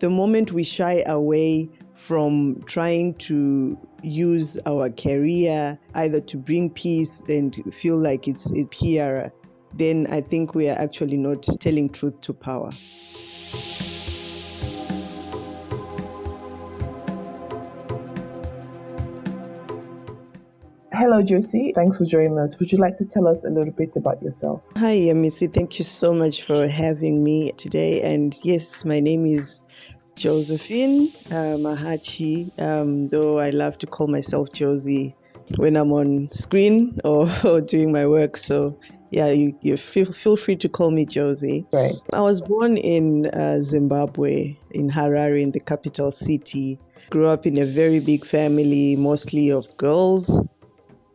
The moment we shy away from trying to use our career either to bring peace and feel like it's a PR, then I think we are actually not telling truth to power. Hello, Josie. Thanks for joining us. Would you like to tell us a little bit about yourself? Hi, Yemisi. Thank you so much for having me today. And yes, my name is Josephine Mahachi, though I love to call myself Josie when I'm on screen or doing my work. So yeah, you feel free to call me Josie. Right. I was born in Zimbabwe, in Harare, in the capital city. Grew up in a very big family, mostly of girls.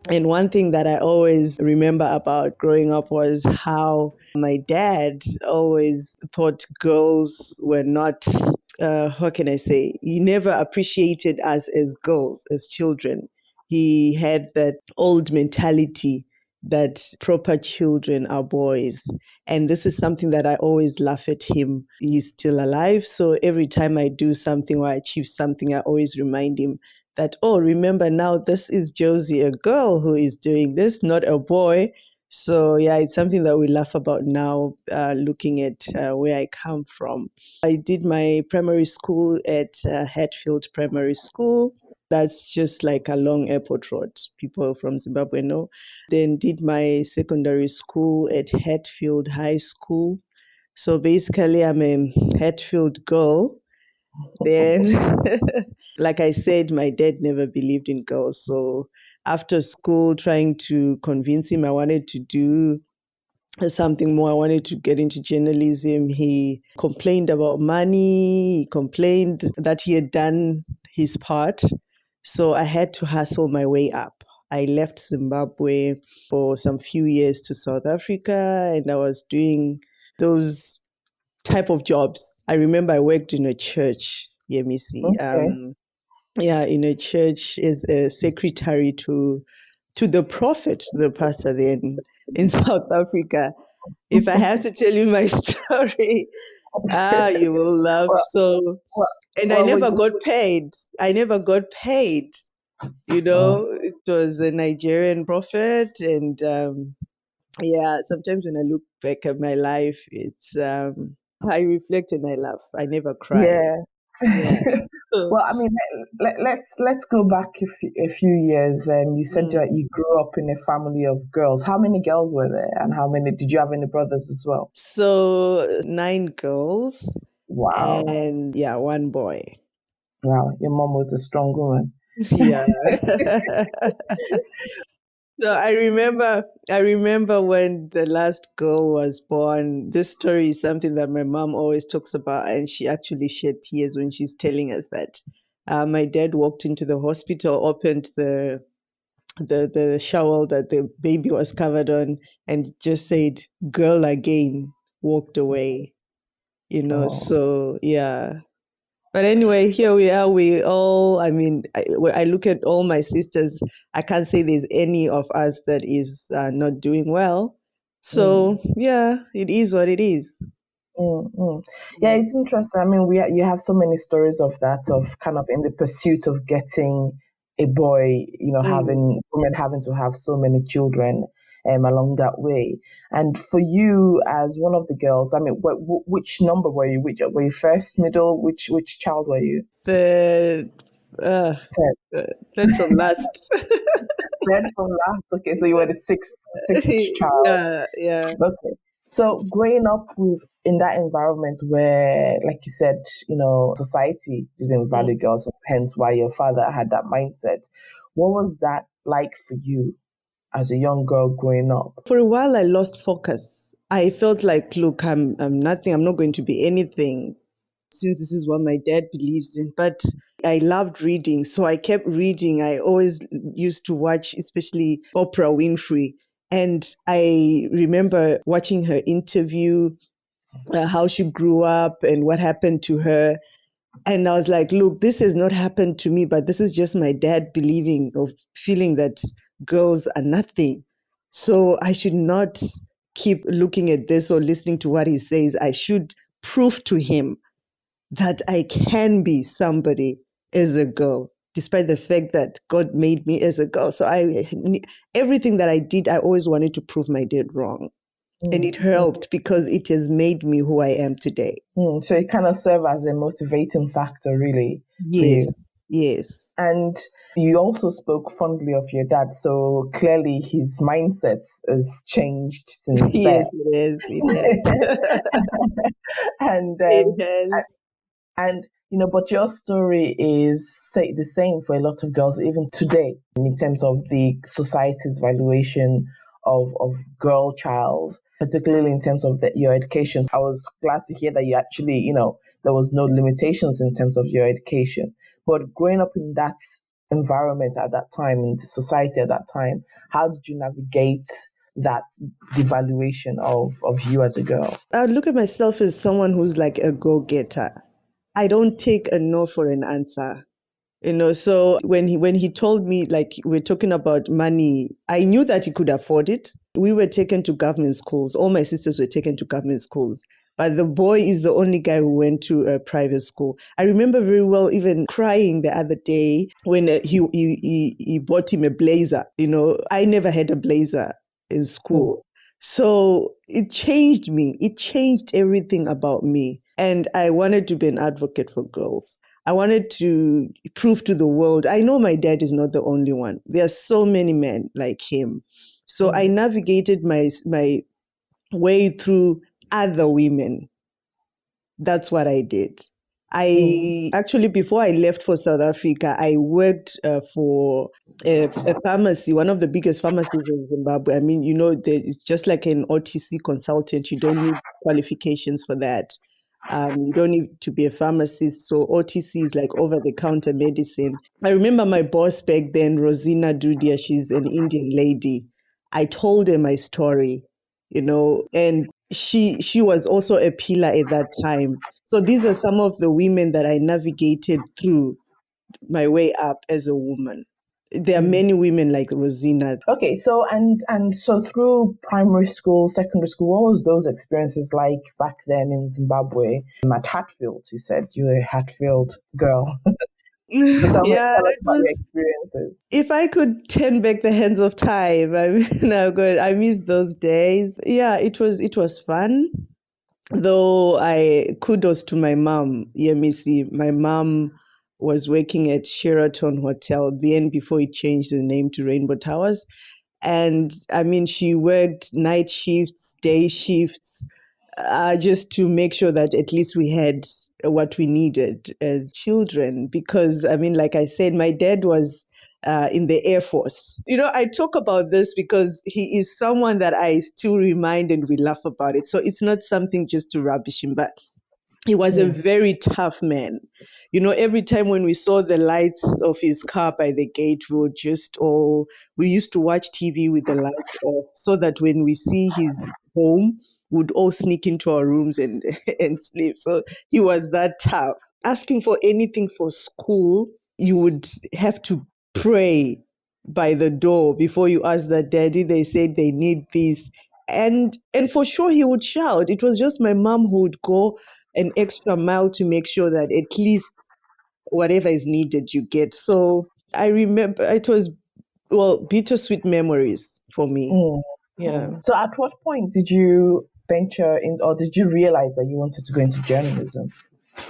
And one thing that I always remember about growing up was how my dad always thought girls were not, how can I say, he never appreciated us as girls, as children. He had that old mentality that proper children are boys. And this is something that I always laugh at him. He's still alive. So every time I do something or I achieve something, I always remind him that, oh, remember now, this is Josie, a girl who is doing this, not a boy. So yeah, it's something that we laugh about now, looking at where I come from. I did my primary school at Hatfield Primary School. That's just like along Airport Road. People from Zimbabwe know. Then did my secondary school at Hatfield High School. So basically, I'm a Hatfield girl. Then, like I said, my dad never believed in girls. So after school, trying to convince him I wanted to do something more, I wanted to get into journalism, he complained about money. He complained that he had done his part. So I had to hustle my way up. I left Zimbabwe for some few years to South Africa, and I was doing those type of jobs. I remember I worked in a church, Yemisi. Okay. In a church as a secretary to the prophet, the pastor there in South Africa. If I have to tell you my story, you will laugh. Well, So, well, and I well, never got paid. I never got paid. It was a Nigerian prophet, and yeah, sometimes when I look back at my life, it's I reflect and I laugh. I never cry. yeah. Yeah. So, Well, I mean, let's go back a few years. You said mm, that you grew up in a family of girls. How many girls were there, and how many did you have any brothers as well? so 9 girls Wow, and yeah, one boy. wow, your mom was a strong woman. Yeah. So I remember when the last girl was born. This story is something that my mom always talks about, and she actually shed tears when she's telling us that. My dad walked into the hospital, opened the shower that the baby was covered on, and just said, "Girl again," walked away. Oh, So yeah. But anyway, here we are. I mean, when I look at all my sisters, I can't say there's any of us that is not doing well. mm, So, yeah, it is what it is. mm. Yeah, Yeah. it's interesting. I mean, you have so many stories of that, of kind of in the pursuit of getting a boy, Mm. having women having to have so many children, along that way. And for you, as one of the girls, I mean, which number were you? Which were you first, middle? Which child were you? Third, uh, Third. third from last. Third from last. Okay, so you were the sixth child. Yeah, yeah. Okay. So growing up with in that environment where, like you said, society didn't Mm. value girls, hence why your father had that mindset. What was that like for you as a young girl growing up? For a while, I lost focus. I felt like, look, I'm nothing. I'm not going to be anything, since this is what my dad believes in. But I loved reading, so I kept reading. I always used to watch, especially Oprah Winfrey. And I remember watching her interview, how she grew up and what happened to her. And I was like, look, this has not happened to me, but this is just my dad believing or feeling that girls are nothing. So I should not keep looking at this or listening to what he says. I should prove to him that I can be somebody as a girl, despite the fact that God made me as a girl. So everything that I did, I always wanted to prove my dad wrong. And Mm. it helped because it has made me who I am today. So it kind of served as a motivating factor, really, for Yes, you. yes. And you also spoke fondly of your dad, so clearly his mindset has changed since then. Yes, it is. It has. and It um, has. and but your story is say the same for a lot of girls even today in terms of the society's valuation of girl child, particularly in terms of your education. I was glad to hear that you actually, there was no limitations in terms of your education. But growing up in that environment at that time, in the society at that time, how did you navigate that devaluation of you as a girl? I look at myself as someone who's like a go-getter. I don't take a no for an answer. So when he told me, like, we're talking about money, I knew that he could afford it. We were taken to government schools. All my sisters were taken to government schools, but the boy is the only guy who went to a private school. I remember very well even crying the other day when he bought him a blazer. I never had a blazer in Mm, school. So it changed me. It changed everything about me. And I wanted to be an advocate for girls. I wanted to prove to the world. I know my dad is not the only one. There are so many men like him. So I mm, navigated my way through other women. That's what I did. mm, I actually, before I left for South Africa, I worked for a pharmacy, one of the biggest pharmacies in Zimbabwe. I mean, it's just like an OTC consultant. You don't need qualifications for that. You don't need to be a pharmacist. So OTC is like over the counter medicine. I remember my boss back then, Rosina Dudia, she's an Indian lady. I told her my story, and she was also a pillar at that time. So these are some of the women that I navigated through my way up as a woman. There are mm. many women like Rosina. Okay, so and so through primary school, secondary school, what was those experiences like back then in Zimbabwe? At Hatfield, you said you were a Hatfield girl. So Yeah, tell us it about your was. experiences. If I could turn back the hands of time, I mean, oh God, I miss those days. Yeah, it was fun. Though I kudos to my mom, Yemisi. My mom was working at Sheraton Hotel then before it changed the name to Rainbow Towers. And I mean, she worked night shifts, day shifts, just to make sure that at least we had what we needed as children. Because, I mean, like I said, my dad was in the Air Force. I talk about this because he is someone that I still remind and we laugh about it. So it's not something just to rubbish him, but he was a Mm, very tough man. Every time when we saw the lights of his car by the gate, we used to watch TV with the lights off so that when we see his home, we'd all sneak into our rooms and, and sleep. So he was that tough. Asking for anything for school, you would have to pray by the door before you ask that daddy. They said they need this. And for sure he would shout. It was just my mom who would go an extra mile to make sure that at least whatever is needed you get. So I remember it was, well, bittersweet memories for me. mm, Yeah. So at what point did you venture in, or did you realize that you wanted to go into journalism?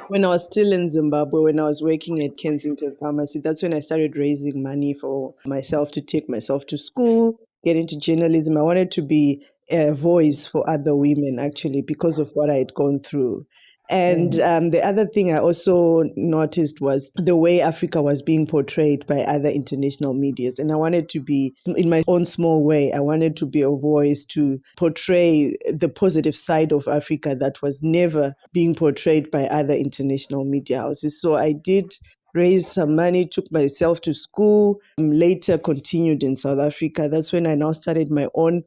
When I was still in Zimbabwe, when I was working at Kensington Pharmacy, that's when I started raising money for myself to take myself to school, get into journalism. I wanted to be a voice for other women, actually, because of what I had gone through. And Mm, the other thing I also noticed was the way Africa was being portrayed by other international medias. And I wanted to be, in my own small way, I wanted to be a voice to portray the positive side of Africa that was never being portrayed by other international media houses. So I did raise some money, took myself to school, later continued in South Africa. That's when I now started my own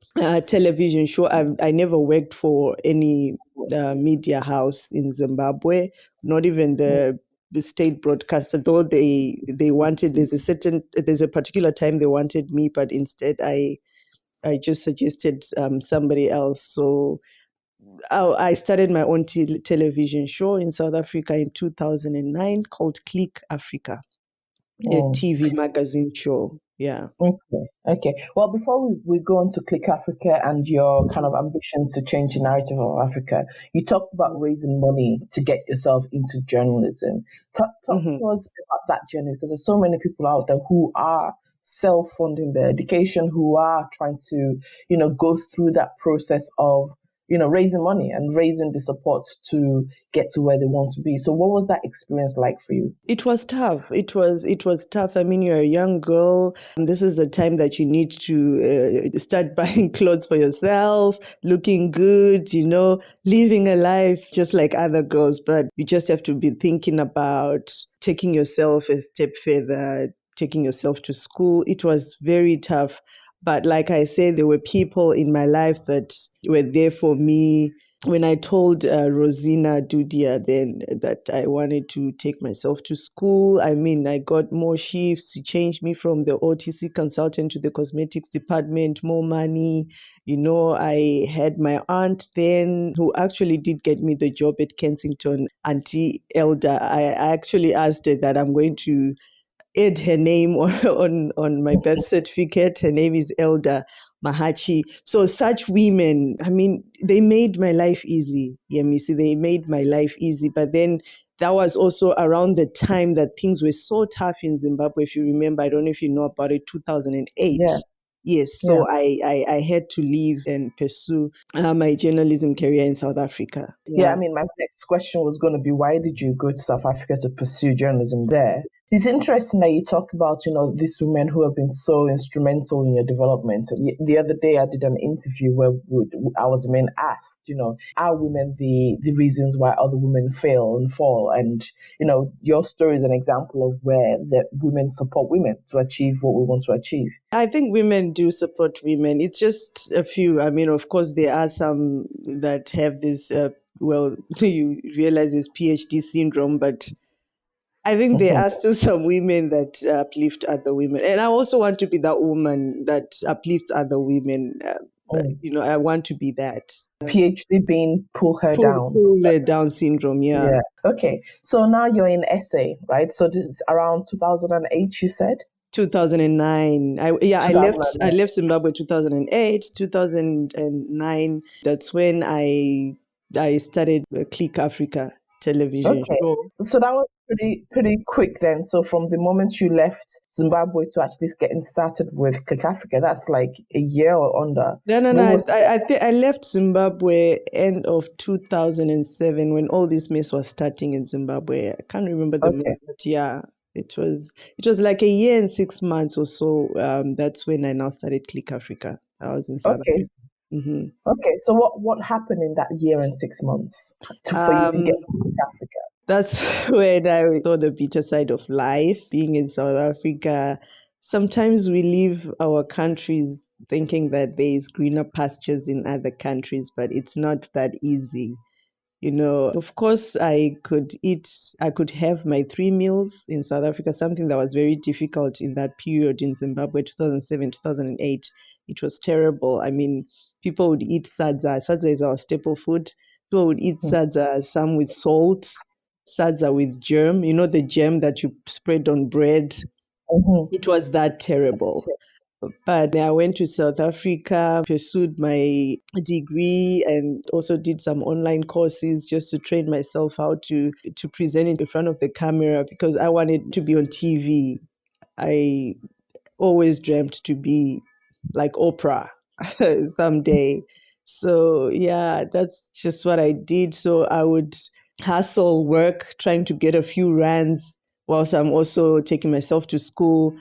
television show. I never worked for any media house in Zimbabwe, not even mm, the state broadcaster, though they wanted, there's a particular time they wanted me, but instead I just suggested somebody else. So I started my own television show in South Africa in 2009 called Click Africa, a Mm. TV magazine show. Yeah. Okay. Okay. Well, before we go on to Click Africa and your kind of ambitions to change the narrative of Africa, you talked about raising money to get yourself into journalism. Talk Mm-hmm. to us about that journey because there's so many people out there who are self-funding their education, who are trying to, go through that process of, raising money and raising the support to get to where they want to be. So, what was that experience like for you? It was tough. It was tough. I mean, you're a young girl. And this is the time that you need to start buying clothes for yourself, looking good, living a life just like other girls. But you just have to be thinking about taking yourself a step further, taking yourself to school. It was very tough. But like I said, there were people in my life that were there for me when I told Rosina Dudia then that I wanted to take myself to school. I mean, I got more shifts. She changed me from the OTC consultant to the cosmetics department, more money. I had my aunt then who actually did get me the job at Kensington, Auntie Elder. I actually asked her that I'm going to add her name on my birth certificate. Her name is Elder Mahachi. So such women, I mean, they made my life easy. Yeah, Missy, they made my life easy. But then that was also around the time that things were so tough in Zimbabwe. If you remember, I don't know if you know about it, 2008. Yeah. Yes, Yeah. so I had to leave and pursue my journalism career in South Africa. Yeah, Yeah. I mean, my next question was going to be why did you go to South Africa to pursue journalism there? It's interesting that you talk about, these women who have been so instrumental in your development. The other day, I did an interview where I was being asked, are women the reasons why other women fail and fall? And, your story is an example of where the women support women to achieve what we want to achieve. I think women do support women. It's just a few. I mean, of course, there are some that have this, you realize this PhD syndrome, but I think there Mhm. are still some women that uplift other women. And I also want to be that woman that uplifts other women. Mm. I want to be that. PhD being pull her down. Pull the Down syndrome, yeah. Yeah. Okay. So now you're in essay, right? So this is around 2008, you said? 2009. I left 2009. Zimbabwe 2008, 2009. That's when I started Click Africa television Okay. show. So that was pretty quick then. So from the moment you left Zimbabwe to actually getting started with Click Africa, that's like a year or under. No, no, What no. was I think I left Zimbabwe end of 2007 when all this mess was starting in Zimbabwe. I can't remember the okay. month, but yeah, it was like a year and 6 months or so. That's when I now started Click Africa. I was in South Okay. Africa. Hmm. Okay. So what happened in that year and 6 months for you to get Um, to Click Africa? That's when I saw the bitter side of life. Being in South Africa, sometimes we leave our countries thinking that there is greener pastures in other countries, but it's not that easy. Of course, I could have my 3 meals in South Africa, something that was very difficult in that period in Zimbabwe, 2007, 2008. It was terrible. I mean, people would eat sadza. Sadza is our staple food. People would eat sadza, some with salt, sadza with germ, the germ that you spread on bread. Mm-hmm. It was that terrible. But I went to South Africa, pursued my degree, and also did some online courses just to train myself how to present in front of the camera because I wanted to be on TV. I always dreamt to be like Oprah someday. So yeah, that's just what I did. So I would hustle, work, trying to get a few rands whilst I'm also taking myself to school.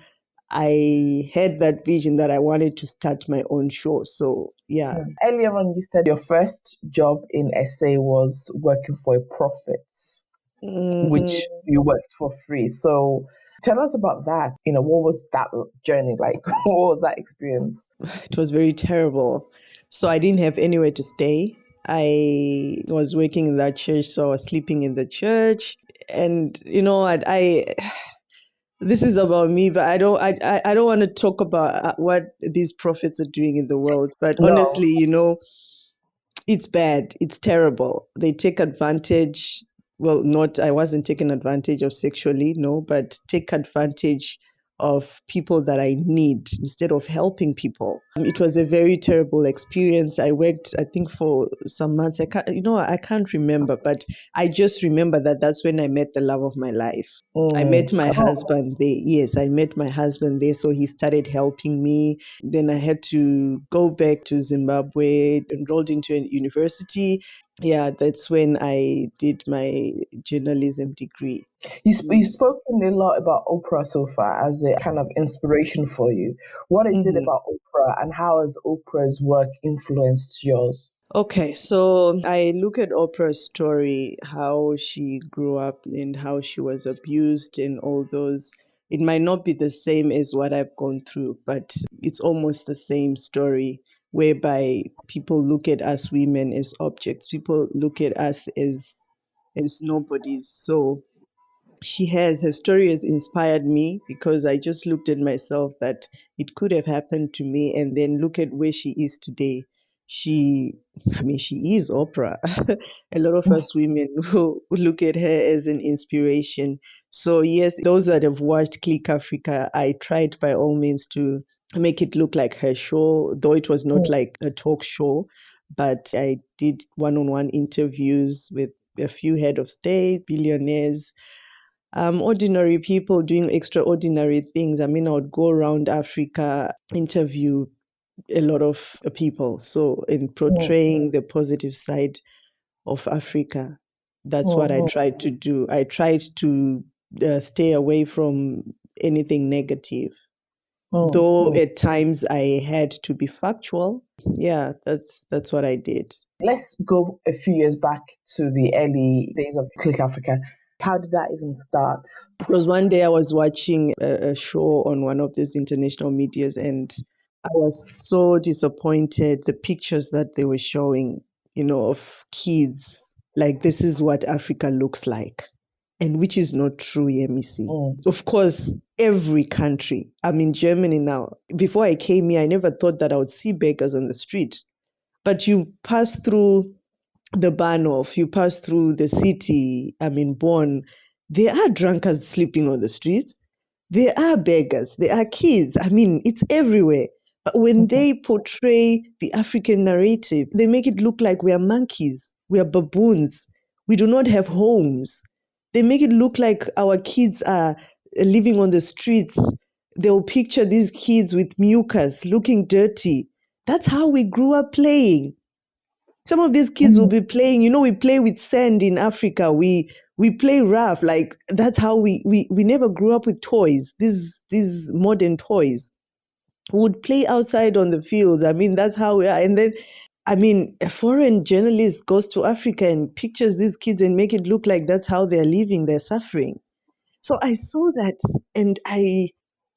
I had that vision that I wanted to start my own show. So yeah. Earlier on, you said your first job in SA was working for a prophet, which Hmm. you worked for free. So tell us about that. What was that journey like? What was that experience? It was very terrible. So I didn't have anywhere to stay. I was working in that church, so I was sleeping in the church. And this is about me, but I don't want to talk about what these prophets are doing in the world. But No. honestly, It's bad. It's terrible. They take advantage. Well, not, I wasn't taken advantage of sexually, no, but take advantage of people that I need instead of helping people. It was a very terrible experience. I worked, I think, for some months. I can't remember, but I just remember that that's when I met the love of my life. I met my Oh, husband there. Yes, I met my husband there. So he started helping me. Then I had to go back to Zimbabwe, enrolled into a university. Yeah, that's when I did my journalism degree. you've spoken a lot about Oprah so far as a kind of inspiration for you. What is it Mhm. about Oprah, and how has Oprah's work influenced yours? Okay, so I look at Oprah's story, how she grew up and how she was abused and all those. It might not be the same as what I've gone through, but it's almost the same story whereby people look at us women as objects. People look at us as nobodies. So her story has inspired me because I just looked at myself that it could have happened to me, and then look at where she is today. She, I mean, she is Oprah. A lot of us women who look at her as an inspiration. So yes, those that have watched Click Africa, I tried by all means to make it look like her show, though it was not like a talk show, but I did one-on-one interviews with a few head of state, billionaires, ordinary people doing extraordinary things. I mean, I would go around Africa, interview a lot of people. So, in Mm, portraying the positive side of Africa, that's what I mm, tried to do. I tried to stay away from anything negative, mm, though mm. at times I had to be factual. Yeah, that's what I did. Let's go a few years back to the early days of Click Africa. How did that even start? It was one day I was watching a show on one of these international medias, and I was so disappointed. The pictures that they were showing, of kids, like this is what Africa looks like, and which is not true, Yemisi. Mm, Of course, every country. I'm in Germany now. Before I came here, I never thought that I would see beggars on the street. But you pass through the Bahnhof, you pass through the city, I mean, Bonn, there are drunkards sleeping on the streets. There are beggars. There are kids. I mean, it's everywhere. But when they portray the African narrative, they make it look like we are monkeys, we are baboons, we do not have homes. They make it look like our kids are living on the streets. They'll picture these kids with mucus, looking dirty. That's how we grew up playing. Some of these kids will mm, be playing, we play with sand in Africa. We play rough. Like that's how we never grew up with toys. These modern toys. We would play outside on the fields. I mean, that's how we are. And then I mean, a foreign journalist goes to Africa and pictures these kids and make it look like that's how they're living, they're suffering. So I saw that, and I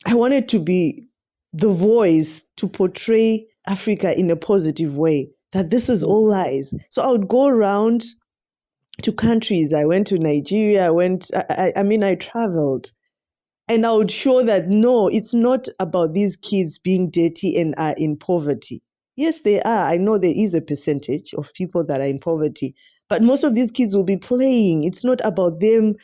wanted to be the voice to portray Africa in a positive way, that this is mm, all lies. So I would go around to countries. I went to Nigeria. I traveled, and I would show that no, it's not about these kids being dirty and are in poverty. Yes, they are. I know there is a percentage of people that are in poverty, but most of these kids will be playing. It's not about them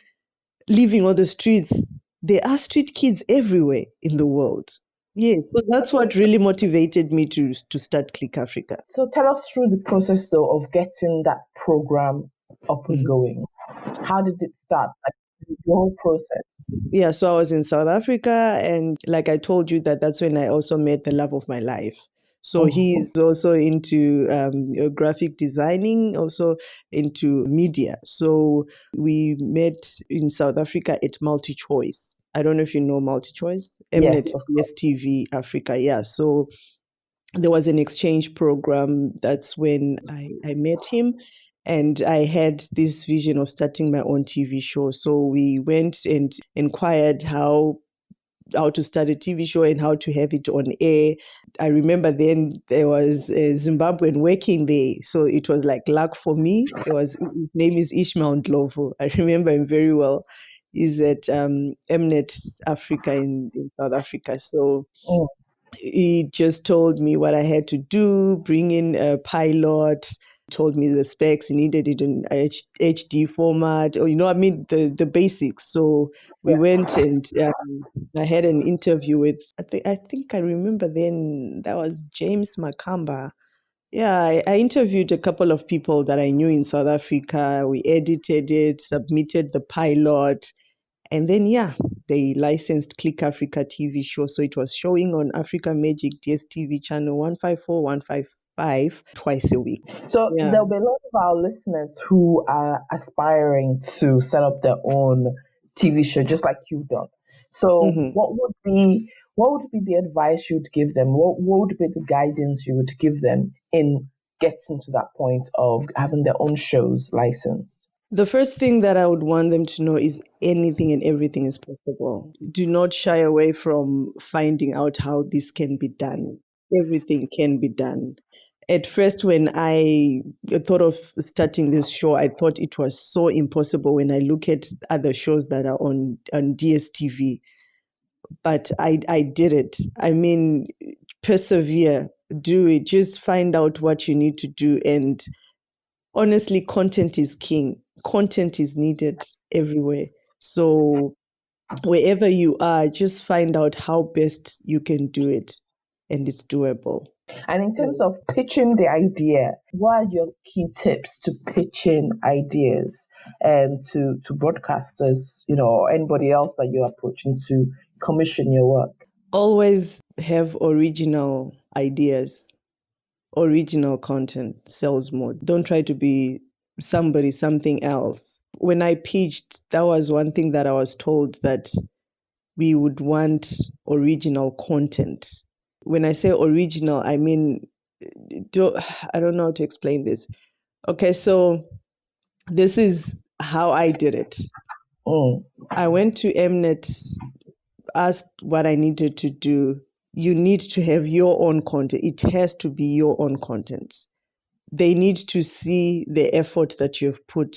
living on the streets. There are street kids everywhere in the world. Yes, so that's what really motivated me to start Click Africa. So tell us through the process though of getting that program up and Mhm. going. How did it start? Like the whole process. Yeah, so I was in South Africa, and like I told you, that's when I also met the love of my life. So Mm, he's also into graphic designing, also into media. So we met in South Africa at MultiChoice. I don't know if you know MultiChoice, Mnet yes, of course. DSTV Africa. Yeah, so there was an exchange program. That's when I met him. And I had this vision of starting my own TV show. So we went and inquired how to start a TV show and how to have it on air. I remember then there was a Zimbabwean working there, so it was like luck for me. His name is Ishmael Ndlovu. I remember him very well. He's at Mnet Africa in South Africa. So Mm, he just told me what I had to do, bring in a pilot, told me the specs. He needed it in HD format, or I mean the basics. So we went and I had an interview with I think I remember then that was James Makamba. Yeah, I interviewed a couple of people that I knew in South Africa. We edited it, submitted the pilot, and then they licensed Click Africa TV show. So it was showing on Africa Magic DSTV channel 154, 155 twice a week. So Yeah. there'll be a lot of our listeners who are aspiring to set up their own TV show, just like you've done. So hmm what would be the advice you'd give them? What would be the guidance you would give them in getting to that point of having their own shows licensed? The first thing that I would want them to know is anything and everything is possible. Do not shy away from finding out how this can be done. Everything can be done. At first, when I thought of starting this show, I thought it was so impossible when I look at other shows that are on DSTV. But I did it. I mean, persevere, do it. Just find out what you need to do. And honestly, content is king. Content is needed everywhere. So wherever you are, just find out how best you can do it, and it's doable. And in terms of pitching the idea, what are your key tips to pitching ideas and to broadcasters, or anybody else that you're approaching to commission your work? Always have original ideas. Original content sells more. Don't try to be something else. When I pitched, that was one thing that I was told, that we would want original content. When I say original, I mean, I don't know how to explain this. Okay, so this is how I did it. Mm. I went to Mnet, asked what I needed to do. You need to have your own content. It has to be your own content. They need to see the effort that you've put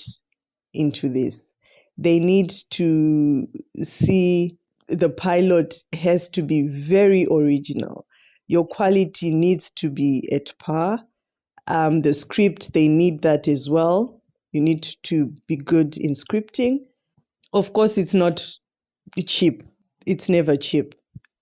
into this. They need to see the pilot has to be very original. Your quality needs to be at par. The script, they need that as well. You need to be good in scripting. Of course, it's not cheap. It's never cheap.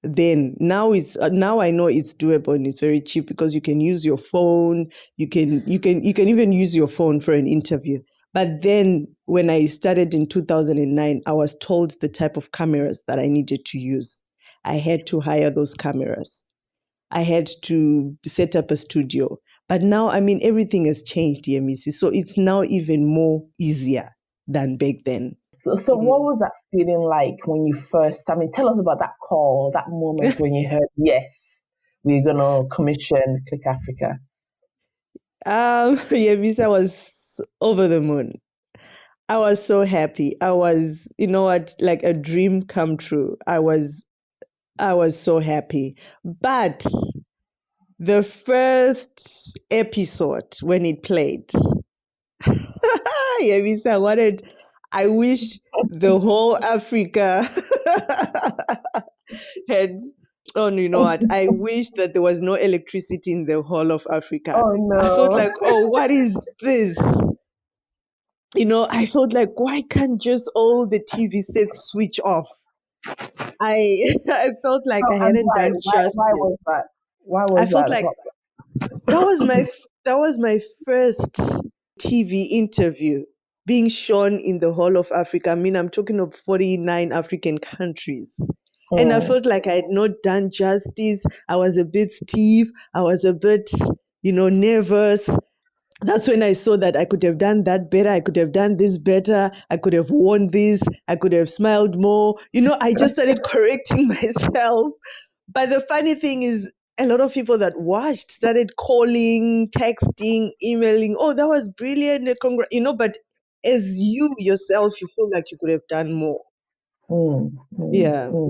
Then now I know it's doable and it's very cheap because you can use your phone. You can even use your phone for an interview. But then when I started in 2009, I was told the type of cameras that I needed to use. I had to hire those cameras. I had to set up a studio. But now, I mean, everything has changed, DMEC. So it's now even more easier than back then. So what was that feeling like when you first, tell us about that call, that moment when you heard, yes, we're going to commission Click Africa? Visa was over the moon. I was so happy. I was, like a dream come true. I was so happy. But the first episode when it played, Visa I wish the whole Africa had, oh, you know what? I wish that there was no electricity in the whole of Africa. Oh I felt no. like, oh, what is this? I felt like, why can't just all the TV sets switch off? I I felt like I And hadn't why? done Why justice. was that? Why I was felt that? like that was my first TV interview being shown in the whole of Africa. I mean, I'm talking of 49 African countries. And I Mm, felt like I had not done justice. I was a bit stiff. I was a bit, nervous. That's when I saw that I could have done that better. I could have done this better. I could have worn this. I could have smiled more. I just started correcting myself. But the funny thing is, a lot of people that watched started calling, texting, emailing. Oh, that was brilliant. But as you yourself, you feel like you could have done more. mm, mm, Yeah. mm.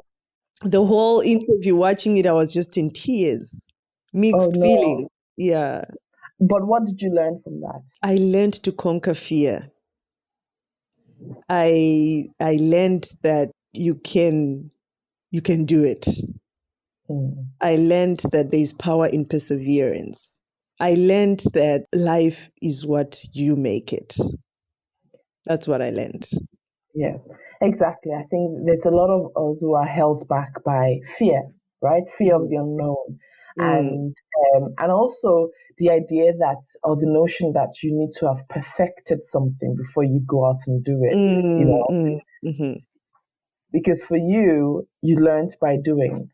The whole interview, watching it, I was just in tears, Oh mixed no. feelings. Yeah. But what did you learn from that? I learned to conquer fear. I learned that you can do it. Mm, I learned that there is power in perseverance. I learned that life is what you make it. That's what I learned. Yeah, exactly. I think there's a lot of us who are held back by fear, right? Fear of Mm, the unknown, mm, and also the idea that, or the notion that you need to have perfected something before you go out and do it. You mm, know, mm, mhm. because for you, you learned by doing.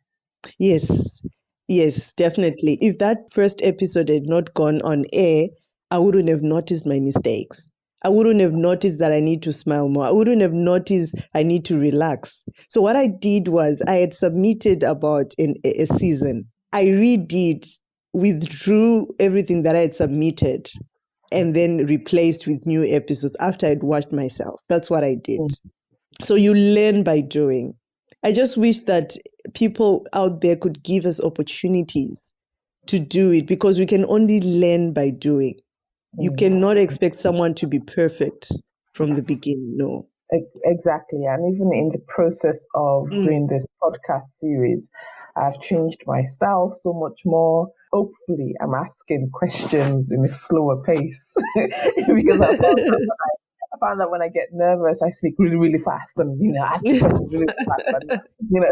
Yes, yes, definitely. If that first episode had not gone on air, I wouldn't have noticed my mistakes. I wouldn't have noticed that I need to smile more. I wouldn't have noticed I need to relax. So what I did was I had submitted about a season. I redid, withdrew everything that I had submitted, and then replaced with new episodes after I'd watched myself. That's what I did. Mm, So you learn by doing. I just wish that people out there could give us opportunities to do it, because we can only learn by doing. You mm. cannot expect someone to be perfect from the beginning. No. Exactly. And even in the process of Mm. doing this podcast series, I've changed my style so much more. Hopefully, I'm asking questions in a slower pace because I found that when I get nervous, I speak really, really fast and, ask the questions really fast. And, you know,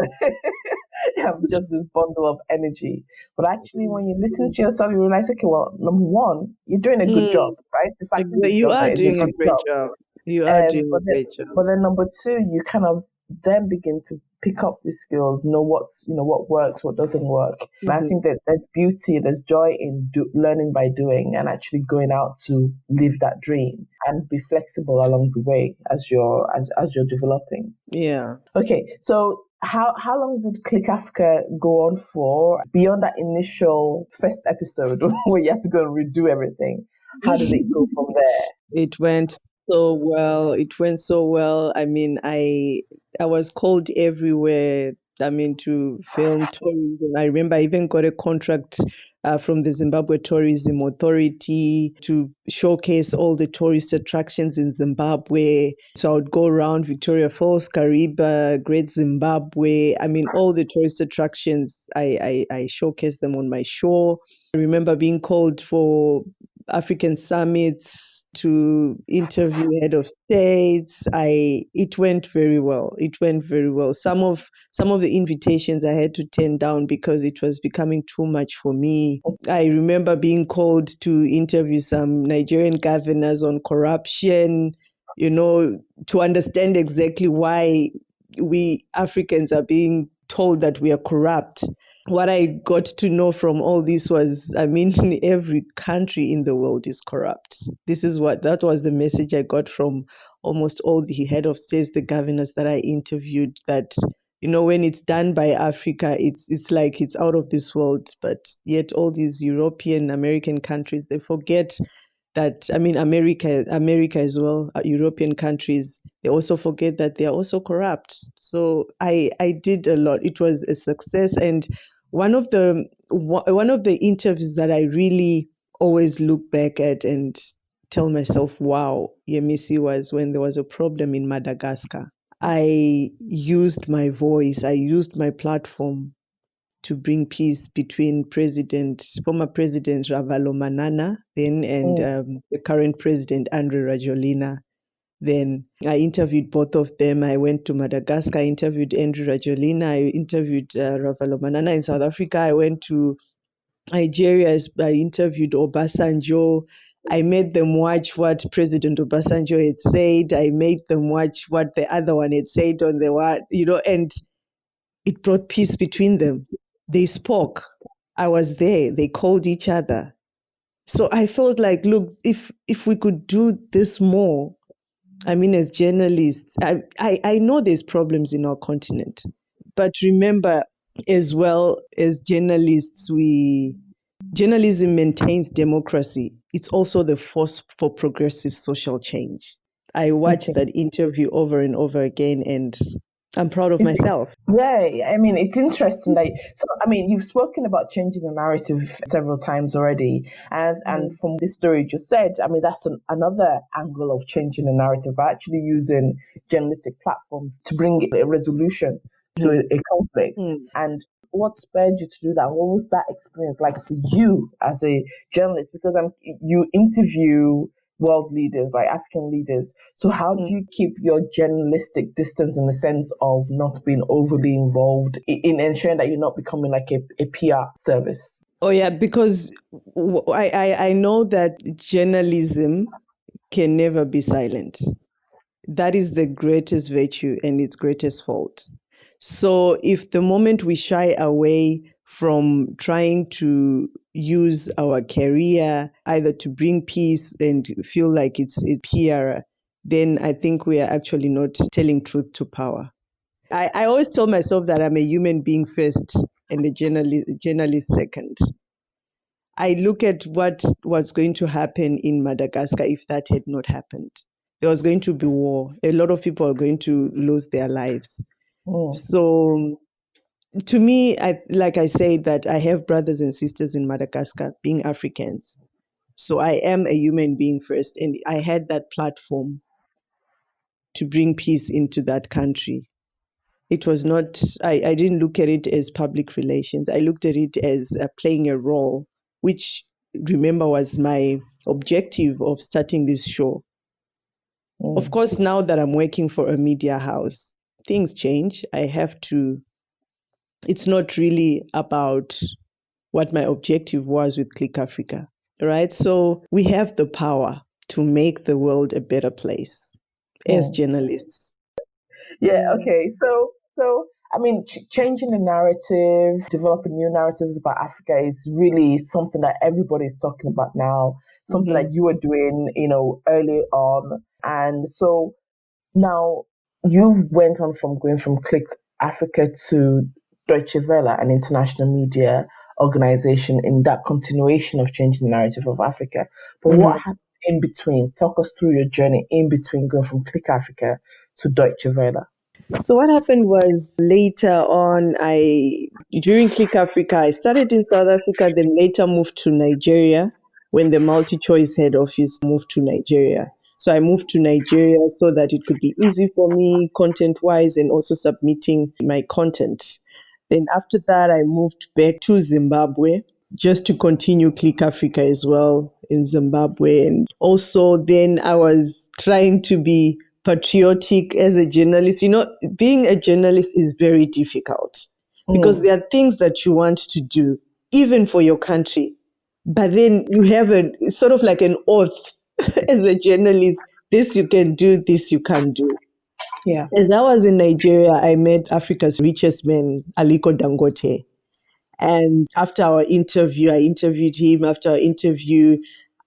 I'm just this bundle of energy. But actually, when you listen to yourself, you realize, okay, well, number one, you're doing a good Mm. job, right? The fact that You discover are is a doing a good great job. job. You are doing But a then, great job. but then number two, you kind of then begin to pick up the skills, know what works, what doesn't work. And I Mhm. think that there's beauty, there's joy in learning by doing and actually going out to live that dream and be flexible along the way as you're developing. Yeah. Okay, so how long did Click Africa go on for beyond that initial first episode where you had to go and redo everything? How did it go from there? It went so well. It went so well. I mean, I was called everywhere. I mean, to film tourism. I remember I even got a contract from the Zimbabwe Tourism Authority to showcase all the tourist attractions in Zimbabwe. So I would go around Victoria Falls, Kariba, Great Zimbabwe. I mean, all the tourist attractions, I showcased them on my show. I remember being called for African summits to interview head of states. It went very well. It went very well. Some of the invitations I had to turn down because it was becoming too much for me. I remember being called to interview some Nigerian governors on corruption, to understand exactly why we Africans are being told that we are corrupt. What I got to know from all this was, I mean, every country in the world is corrupt. That was the message I got from almost all the head of states, the governors that I interviewed, that, when it's done by Africa, it's like it's out of this world. But yet all these European, American countries, they forget that, I mean, America as well, European countries, they also forget that they are also corrupt. So I did a lot. It was a success. And one of the interviews that I really always look back at and tell myself, wow, Yemisi, was when there was a problem in Madagascar. I used my voice, I used my platform to bring peace between former President Ravalomanana then, and Mm, the current President Andre Rajoelina. Then I interviewed both of them. I went to Madagascar, I interviewed Andre Rajoelina, I interviewed Ravalomanana in South Africa. I went to Nigeria, I interviewed Obasanjo. I made them watch what President Obasanjo had said. I made them watch what the other one had said on the what, and it brought peace between them. They spoke. I was there. They called each other. So I felt like, look, if we could do this more, I mean, as journalists, I know there's problems in our continent, but remember, as well as journalists, journalism maintains democracy. It's also the force for progressive social change. I watched okay. that interview over and over again, and I'm proud of myself. Yeah, I mean, it's interesting. I mean, you've spoken about changing the narrative several times already, and Mm, from this story you just said, I mean, that's another angle of changing the narrative by actually using journalistic platforms to bring a resolution to mm, a conflict. mm, And what spurred you to do that? What was that experience like for you as a journalist? Because you interview world leaders, like African leaders. So how do you keep your journalistic distance in the sense of not being overly involved in ensuring that you're not becoming like a PR service? Oh yeah, because I know that journalism can never be silent. That is the greatest virtue and its greatest fault. So if the moment we shy away from trying to use our career either to bring peace and feel like it's a PR, then I think we are actually not telling truth to power. I always tell myself that I'm a human being first and a journalist second. I look at what was going to happen in Madagascar if that had not happened. There was going to be war. A lot of people are going to lose their lives. Mm, So to me, like I say, that I have brothers and sisters in Madagascar, being Africans. So I am a human being first, and I had that platform to bring peace into that country. It was not, I didn't look at it as public relations. I looked at it as playing a role, which, remember, was my objective of starting this show. Of mm, course, now that I'm working for a media house, things change. It's not really about what my objective was with Click Africa, right? So we have the power to make the world a better place as mm. journalists. Yeah, Yeah. okay. So I mean, changing the narrative, developing new narratives about Africa is really something that everybody is talking about now, something that Mhm. you were doing, early on. And so now you've went on from going from Click Africa to Deutsche Welle, an international media organization, in that continuation of changing the narrative of Africa. But what Mhm. happened in between? Talk us through your journey in between going from Click Africa to Deutsche Welle. So what happened was later on, during Click Africa, I started in South Africa, then later moved to Nigeria when the multi-choice head office moved to Nigeria. So I moved to Nigeria so that it could be easy for me content-wise and also submitting my content. Then after that, I moved back to Zimbabwe just to continue Click Africa as well in Zimbabwe. And also then I was trying to be patriotic as a journalist. Being a journalist is very difficult because Mm, there are things that you want to do, even for your country. But then you have it's sort of like an oath as a journalist. This you can do, this you can't do. yeah. As I was in Nigeria, I met Africa's richest man, Aliko Dangote. And after our interview, I interviewed him. After our interview,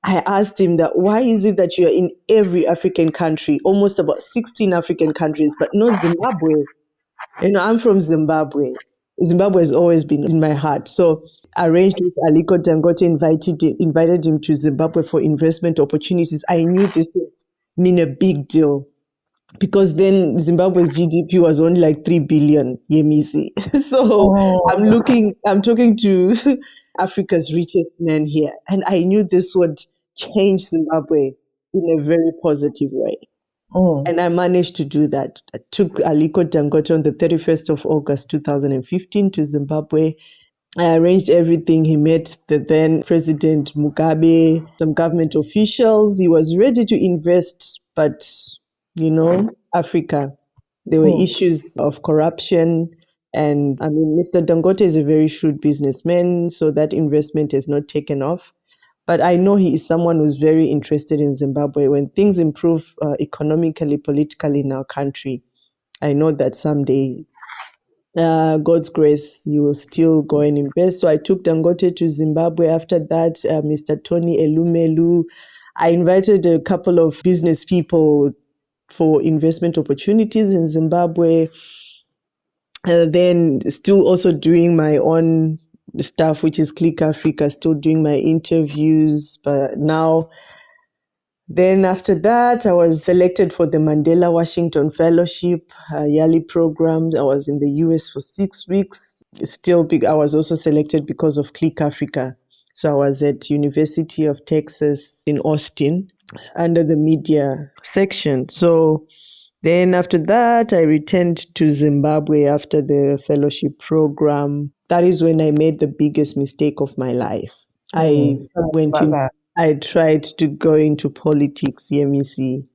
I asked him that why is it that you're in every African country, almost about 16 African countries, but not Zimbabwe? I'm from Zimbabwe. Zimbabwe has always been in my heart. So I arranged with Aliko Dangote, invited him to Zimbabwe for investment opportunities. I knew this would mean a big deal because then Zimbabwe's GDP was only like 3 billion yemisi. So Mm, I'm talking to Africa's richest man here. And I knew this would change Zimbabwe in a very positive way. mm, And I managed to do that. I took Aliko Dangote on the 31st of August 2015 to Zimbabwe. I arranged everything. He met the then President Mugabe, some government officials. He was ready to invest, but Africa, there were mm, issues of corruption. And I mean, Mr. Dangote is a very shrewd businessman, so that investment has not taken off. But I know he is someone who's very interested in Zimbabwe. When things improve economically, politically in our country, I know that someday God's grace, you will still go and invest. So I took Dangote to Zimbabwe. After that, Mr. Tony Elumelu. I invited a couple of business people for investment opportunities in Zimbabwe. Then still also doing my own stuff, which is Click Africa, still doing my interviews. But now then after that, I was selected for the Mandela Washington Fellowship, yearly program. I was in the US for 6 weeks. Still big. I was also selected because of Click Africa. So I was at University of Texas in Austin under the media section. So Then after that, I returned to Zimbabwe after the fellowship program. That is when I made the biggest mistake of my life. I Tell us went about in, that. I tried to go into politics, MEC.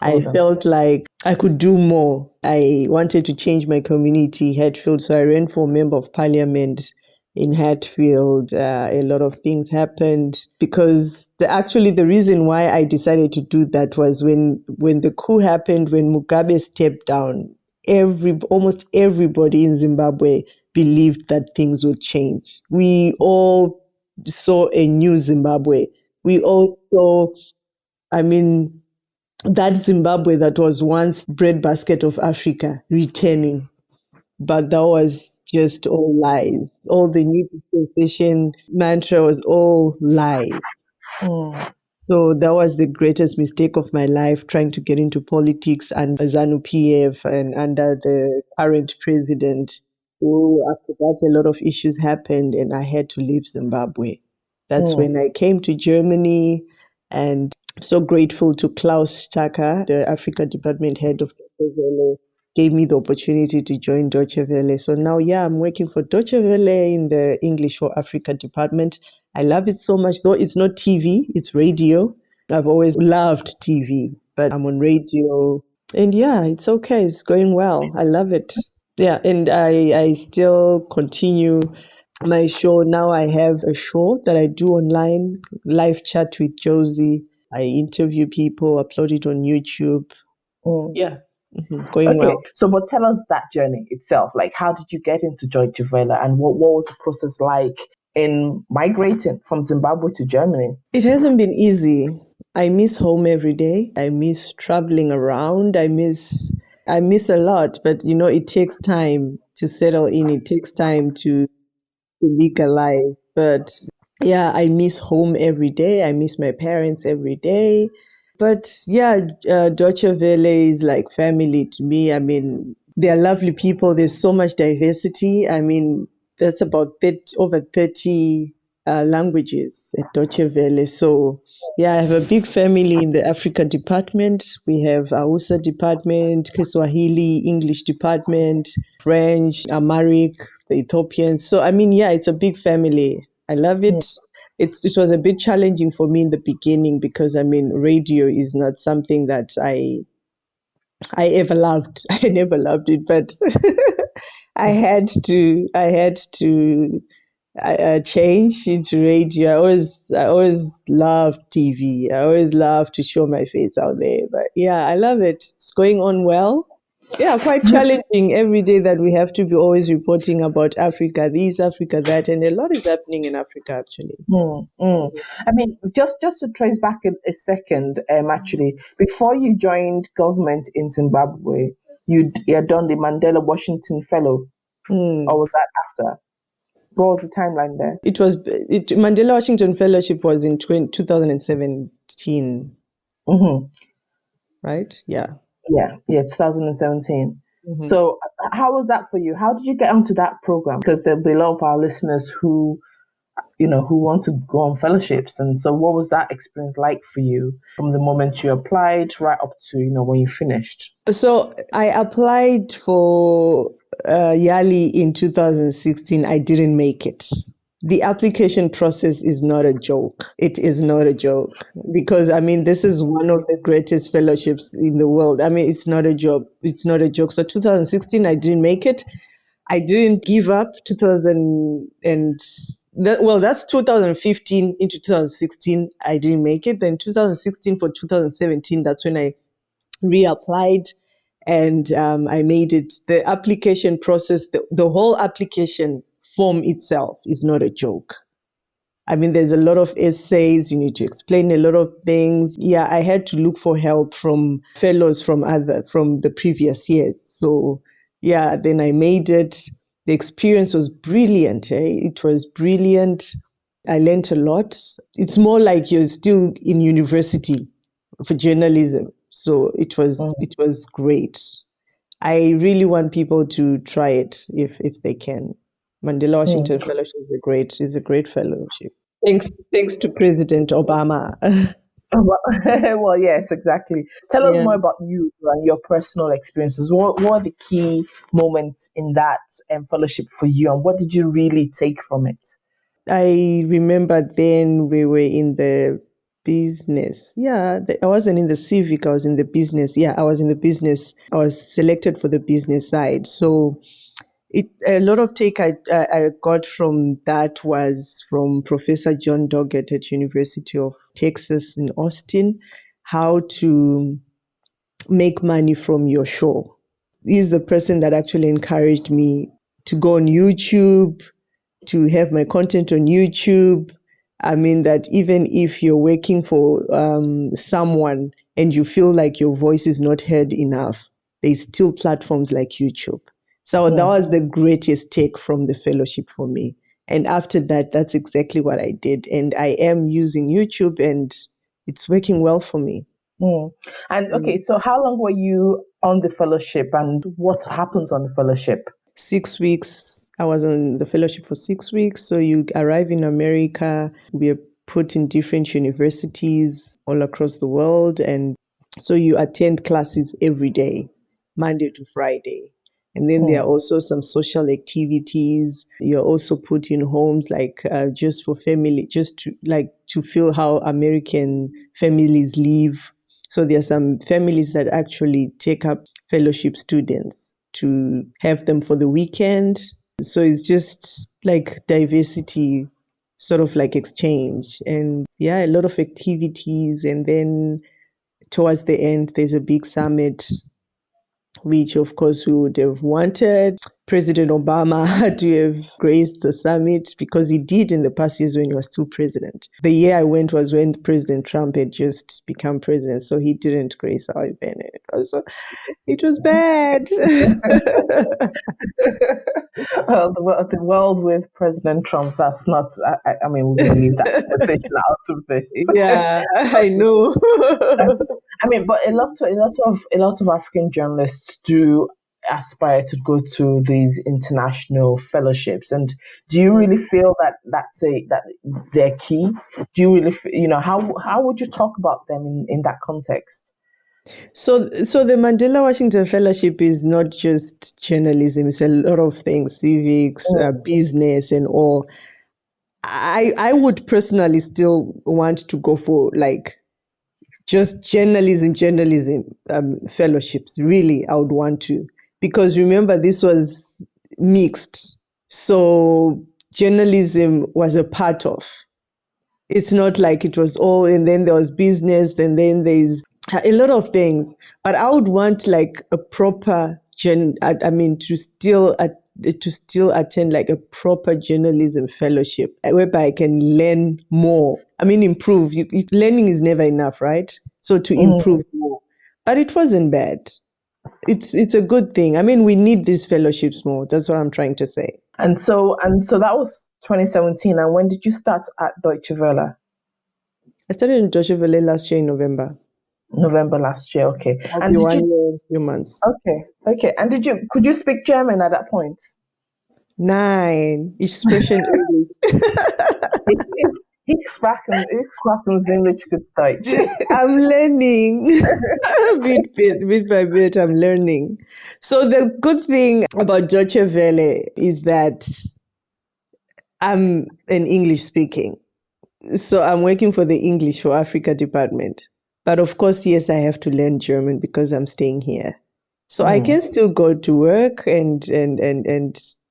I Hold on. felt like I could do more. I wanted to change my community, Hatfield, so I ran for member of parliament in Hatfield. A lot of things happened because actually the reason why I decided to do that was when the coup happened, when Mugabe stepped down, almost everybody in Zimbabwe believed that things would change. We all saw a new Zimbabwe. We all saw, I mean, that Zimbabwe that was once breadbasket of Africa returning. But that was just all lies. All the new dispensation mantra was all lies. Mm, So that was the greatest mistake of my life, trying to get into politics and ZANU PF and under the current president. So after that, a lot of issues happened and I had to leave Zimbabwe. That's mm, when I came to Germany, and so grateful to Klaus Staka, the Africa department head of Deutsche Welle, gave me the opportunity to join Deutsche Welle. So now, yeah, I'm working for Deutsche Welle in the English for Africa department. I love it so much, though it's not TV, it's radio. I've always loved TV, but I'm on radio. And yeah, it's okay. It's going well. I love it. Yeah, and I still continue my show. Now I have a show that I do online, live chat with Josie. I interview people, upload it on YouTube. mm. Yeah, going Okay, well. so but tell us that journey itself. Like, how did you get into Joy Juvela, and what was the process like in migrating from Zimbabwe to Germany? It hasn't been easy. I miss home every day. I miss traveling around. I miss a lot, but it takes time to settle in. It takes time to legalize. But yeah, I miss home every day. I miss my parents every day. But yeah, Deutsche Welle is like family to me. I mean, they're lovely people. There's so much diversity. I mean, that's about 30, over 30 languages at Deutsche Welle. So yeah, I have a big family in the Africa department. We have Hausa department, Kiswahili, English department, French, Amharic, the Ethiopians. So I mean, yeah, it's a big family. I love Mm, it. It was a bit challenging for me in the beginning because I mean, radio is not something that I ever loved. I never loved it, but I had to change into radio. I always loved TV. I always loved to show my face out there. But yeah, I love it. It's going on well. Yeah, quite yeah. challenging every day that we have to be always reporting about Africa, this, Africa, that, and a lot is happening in Africa actually. Mm, mm. I mean, just to trace back a second, actually, before you joined government in Zimbabwe, you had done the Mandela Washington Fellow, or Hmm. was that after? What was the timeline there? Mandela Washington Fellowship was in 2017, Hmm. right? Yeah. Yeah, yeah, 2017. Mhm. So, how was that for you? How did you get onto that program? Because there'll be a lot of our listeners who want to go on fellowships, and so what was that experience like for you from the moment you applied right up to when you finished? So I applied for Yali in 2016. I didn't make it. The application process is not a joke. It is not a joke because I mean this is one of the greatest fellowships in the world. I mean it's not a joke. It's not a joke. So 2016 I didn't make it. I didn't give up 2000 that's 2015 into 2016 I didn't make it. Then 2016 for 2017 that's when I reapplied and I made it. The application process, the whole application form itself is not a joke. I mean, there's a lot of essays. You need to explain a lot of things. Yeah, I had to look for help from fellows from the previous years. So yeah, then I made it. The experience was brilliant. It was brilliant. I learned a lot. It's more like you're still in university for journalism. So it was Mm, it was great. I really want people to try it if they can. Mandela mm. Washington Fellowship is a great fellowship. Thanks to President Obama. Well, yes, exactly. Tell us Yeah. more about you and your personal experiences. What are the key moments in that fellowship for you, and what did you really take from it? I remember then we were in the business. Yeah, I wasn't in the civic, I was in the business. Yeah, I was in the business. I was selected for the business side. So a lot of take I got from that was from Professor John Doggett at University of Texas in Austin, how to make money from your show. He's the person that actually encouraged me to go on YouTube, to have my content on YouTube. I mean, that even if you're working for someone and you feel like your voice is not heard enough, there's still platforms like YouTube. So that Mm, was the greatest take from the fellowship for me. And after that, that's exactly what I did. And I am using YouTube and it's working well for me. mm. And Mm. okay, so how long were you on the fellowship, and what happens on the fellowship? 6 weeks. I was on the fellowship for 6 weeks. So you arrive in America, we are put in different universities all across the world. And so you attend classes every day, Monday to Friday. And then there are Mm, also some social activities. You're also put in homes like just for family, just to like to feel how American families live. So there are some families that actually take up fellowship students to have them for the weekend. So it's just like diversity, sort of like exchange. And yeah, a lot of activities. And then towards the end, there's a big summit, which of course we would have wanted. President Obama had to have graced the summit because he did in the past years when he was still president. The year I went was when President Trump had just become president, so he didn't grace our event. It was bad. well, the world with President Trump, that's not, I mean, we're going to leave that conversation out of this. Yeah, I know. I mean, but a lot of African journalists do aspire to go to these international fellowships. And do you really feel that that they're key? Do you really, how would you talk about them in that context? So the Mandela Washington Fellowship is not just journalism; it's a lot of things, civics, Mm, business, and all. I would personally still want to go for like just journalism fellowships. Really, I would want to, because remember this was mixed, so journalism was a part of. It's not like it was all, and then there was business, and then there's a lot of things. But I would want like a proper I mean, to still attend like a proper journalism fellowship whereby I can learn more. I mean, improve. Learning is never enough, right? So to mm. improve more. But it wasn't bad. It's a good thing. I mean, we need these fellowships more. That's what I'm trying to say. And so that was 2017. And when did you start at Deutsche Welle? I started in Joshua Valley last year in November. November last year. Okay. I'll And be did one you? year, few months. Okay. And could you speak German at that point? Nein, ich spreche Englisch. Ich sprachen ziemlich gut Deutsch. I'm learning bit by bit. I'm learning. So the good thing about Deutsche Welle is that I'm an English speaking. So I'm working for the English for Africa department. But of course, yes, I have to learn German because I'm staying here. So I Mm, can still go to work and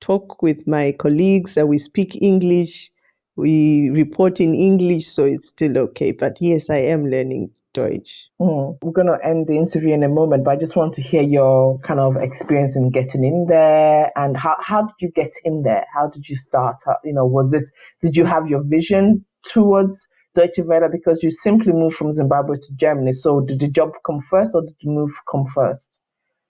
talk with my colleagues. We speak English. We report in English, so it's still okay. But yes, I am learning Deutsch. We're going to end the interview in a moment, but I just want to hear your kind of experience in getting in there, and how did you get in there? How did you start? Did you have your vision towards Deutsche Welle, because you simply moved from Zimbabwe to Germany? So did the job come first, or did the move come first?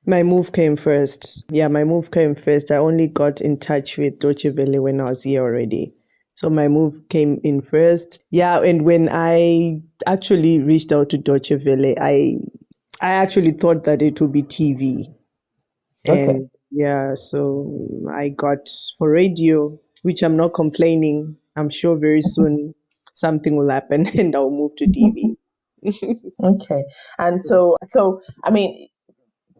My move came first. Yeah, my move came first. I only got in touch with Deutsche Welle when I was here already. So my move came in first. Yeah, and when I actually reached out to Deutsche Welle, I actually thought that it would be TV. Okay. And yeah, so I got for radio, which I'm not complaining. I'm sure very soon something will happen and I'll move to TV. Okay. And so I mean,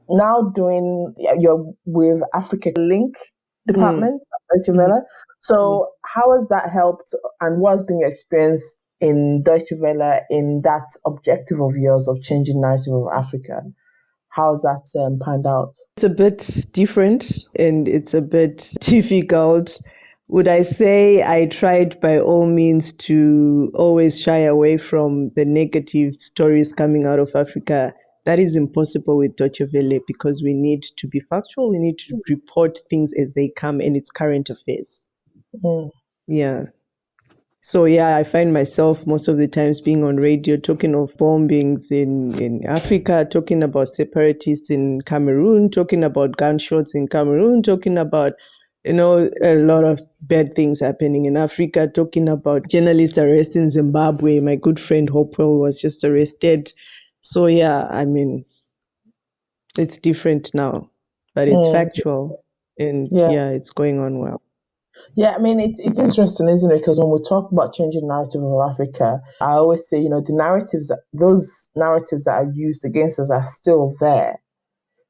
now doing you're with Africa Link Mm, department at Deutsche mm, Welle. mm. So how has that helped, and what has been your experience in Deutsche Welle in that objective of yours of changing narrative of Africa? How's that panned out? It's a bit different and it's a bit difficult. Would I say I tried by all means to always shy away from the negative stories coming out of Africa? That is impossible with Deutsche Welle because we need to be factual. We need to report things as they come and it's current affairs. Mm, Yeah. So yeah, I find myself most of the times being on radio talking of bombings in Africa, talking about separatists in Cameroon, talking about gunshots in Cameroon, talking about a lot of bad things happening in Africa, talking about journalists arrested in Zimbabwe. My good friend Hopewell was just arrested. So yeah, I mean, it's different now, but it's mm, factual and yeah. yeah, it's going on well. Yeah, I mean, it's interesting, isn't it? Because when we talk about changing narrative of Africa, I always say, the narratives, those narratives that are used against us are still there.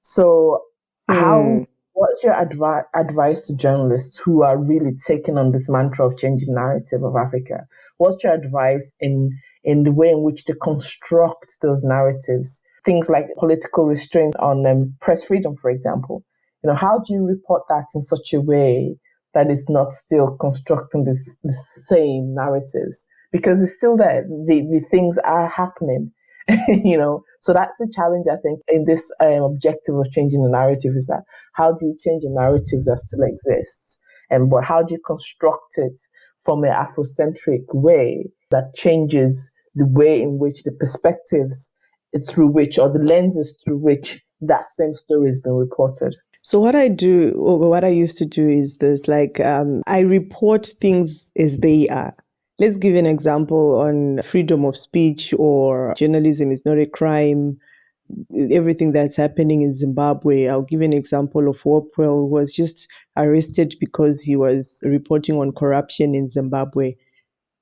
So, Hmm. what's your advice to journalists who are really taking on this mantra of changing narrative of Africa? What's your advice in the way in which to construct those narratives? Things like political restraint on press freedom, for example. How do you report that in such a way that is not still constructing the same narratives? Because it's still there. The things are happening. So that's the challenge, I think, in this objective of changing the narrative, is that how do you change a narrative that still exists, but how do you construct it from an Afrocentric way that changes the way in which the perspectives through which, or the lenses through which, that same story has been reported. So what I do, or what I used to do is this, like I report things as they are. Let's give an example on freedom of speech or journalism is not a crime, everything that's happening in Zimbabwe. I'll give an example of Wopwell, who was just arrested because he was reporting on corruption in Zimbabwe.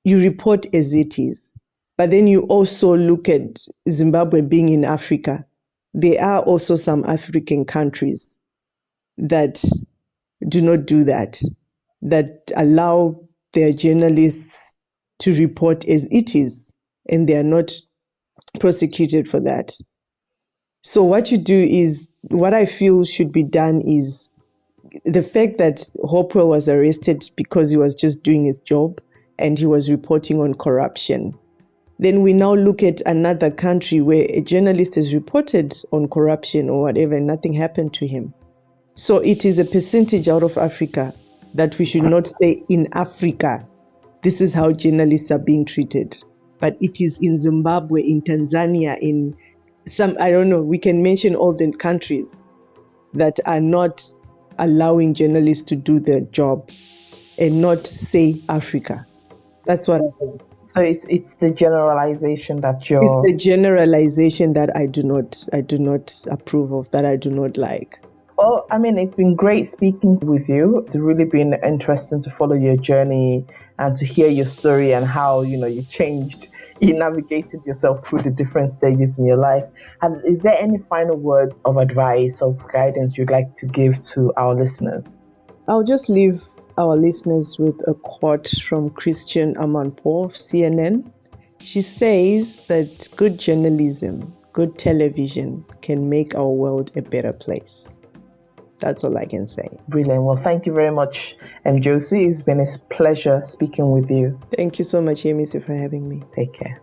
You report as it is, but then you also look at Zimbabwe being in Africa. There are also some African countries that do not do that, that allow their journalists to report as it is, and they are not prosecuted for that. So what you do is, what I feel should be done is, the fact that Hopewell was arrested because he was just doing his job and he was reporting on corruption. Then we now look at another country where a journalist is reported on corruption or whatever and nothing happened to him. So it is a percentage out of Africa that we should not say in Africa, this is how journalists are being treated. But it is in Zimbabwe, in Tanzania, in some, I don't know, we can mention all the countries that are not allowing journalists to do their job and not say Africa. That's what I think. So it's the generalization that It's you're. the generalization that I do not approve of, that I do not like. Well, I mean, it's been great speaking with you. It's really been interesting to follow your journey and to hear your story and how, you changed, you navigated yourself through the different stages in your life. And is there any final word of advice or guidance you'd like to give to our listeners? I'll just leave our listeners with a quote from Christian Amanpour of CNN. She says that good journalism, good television can make our world a better place. That's all I can say. Brilliant. Well, thank you very much, Josie. It's been a pleasure speaking with you. Thank you so much, Amy, for having me. Take care.